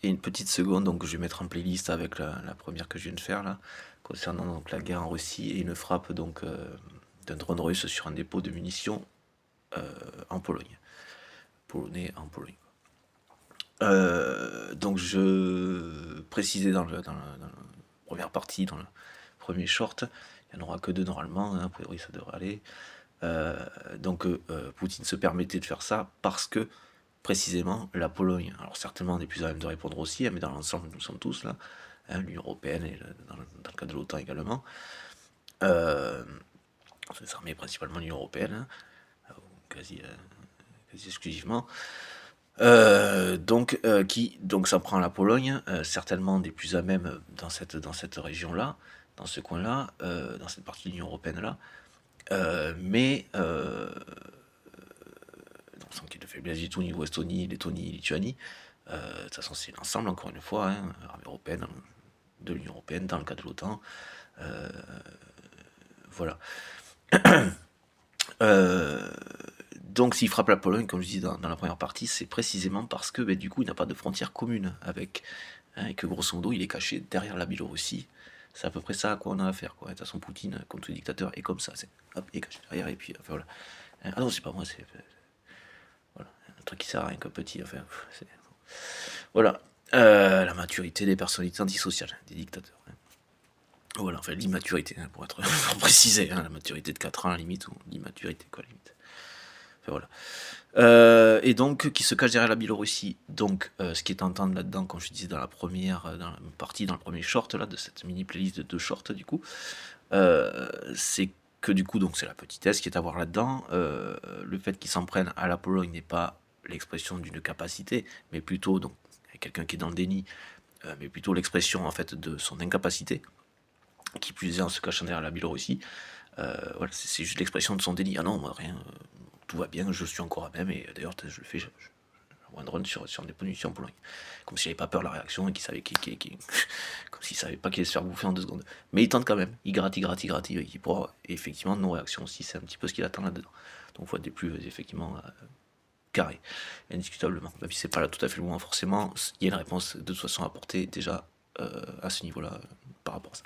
Et une petite seconde, donc je vais mettre en playlist avec la première que je viens de faire là, concernant donc la guerre en Russie et une frappe donc d'un drone russe sur un dépôt de munitions en Pologne. Polonais en Pologne. Donc je précisais dans la première partie, dans le premier short, il n'y en aura que deux normalement, hein, a priori ça devrait aller. Donc Poutine se permettait de faire ça parce que précisément la Pologne, alors certainement on est plus à même de répondre aussi, hein, mais dans l'ensemble nous sommes tous là, hein, l'Union Européenne et dans le cas de l'OTAN également, les armées principalement l'Union Européenne, hein, quasi exclusivement, donc s'en prend à la Pologne, certainement des plus à même dans cette région-là, dans ce coin-là, dans cette partie de l'Union Européenne-là, mais sans qu'il y ait de faiblesse du tout au niveau Estonie, Lettonie, Lituanie. De toute façon, c'est l'ensemble, encore une fois, hein, armée européenne, de l'Union Européenne, dans le cas de l'OTAN. Voilà. Donc s'il frappe la Pologne, comme je dis dans la première partie, c'est précisément parce que du coup il n'a pas de frontière commune avec, hein, et que grosso modo il est caché derrière la Biélorussie. C'est à peu près ça à quoi on a affaire, quoi. De toute façon Poutine, comme tout dictateur, est comme ça, c'est hop, il est caché derrière et puis enfin, voilà. Ah non, c'est pas moi, c'est voilà, un truc qui sert à rien qu'un petit, enfin voilà. La maturité des personnalités antisociales, des dictateurs. Hein. Voilà, enfin l'immaturité, hein, pour être précisé, hein, la maturité de 4 ans à la limite, ou l'immaturité quoi à la limite. Enfin, voilà. Et donc qui se cache derrière la Biélorussie. Donc ce qui est à entendre là-dedans, comme je disais dans la première dans la partie, dans le premier short là, de cette mini playlist de 2 shorts du coup, c'est que du coup donc c'est la petitesse qui est à voir là-dedans. Le fait qu'ils s'en prennent à la Pologne n'est pas l'expression d'une capacité, mais plutôt donc quelqu'un qui est dans le déni, mais plutôt l'expression en fait de son incapacité, qui plus est en se cachant derrière la Biélorussie. Voilà, c'est juste l'expression de son déni. Ah non, moi rien, tout va bien, je suis encore à même, et d'ailleurs je le fais, j'envoie un drone sur des munitions en Pologne. Comme s'il n'avait pas peur de la réaction et qu'il savait comme s'il savait pas qu'il allait se faire bouffer en 2 secondes. Mais il tente quand même, il gratte, il pourra, et effectivement, nos réactions aussi, c'est un petit peu ce qu'il attend là-dedans. Donc faut être des plus, effectivement, carré, indiscutablement. Même si c'est pas là tout à fait le moment, forcément, il y a une réponse de toute façon à apporter déjà à ce niveau-là, par rapport à ça.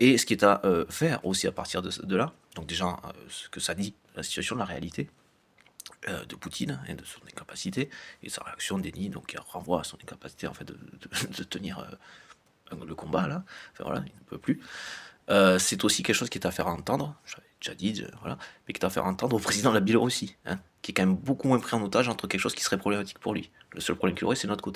Et ce qui est à faire aussi à partir de là, donc déjà ce que ça dit, la situation, la réalité de Poutine, et de son incapacité, et sa réaction de déni, donc qui renvoie à son incapacité en fait de tenir le combat là, enfin voilà, il ne peut plus. C'est aussi quelque chose qui est à faire entendre, j'avais déjà dit, voilà, mais qui est à faire entendre au président de la Biélorussie, hein, qui est quand même beaucoup moins pris en otage entre quelque chose qui serait problématique pour lui. Le seul problème qu'il aurait, c'est notre côté.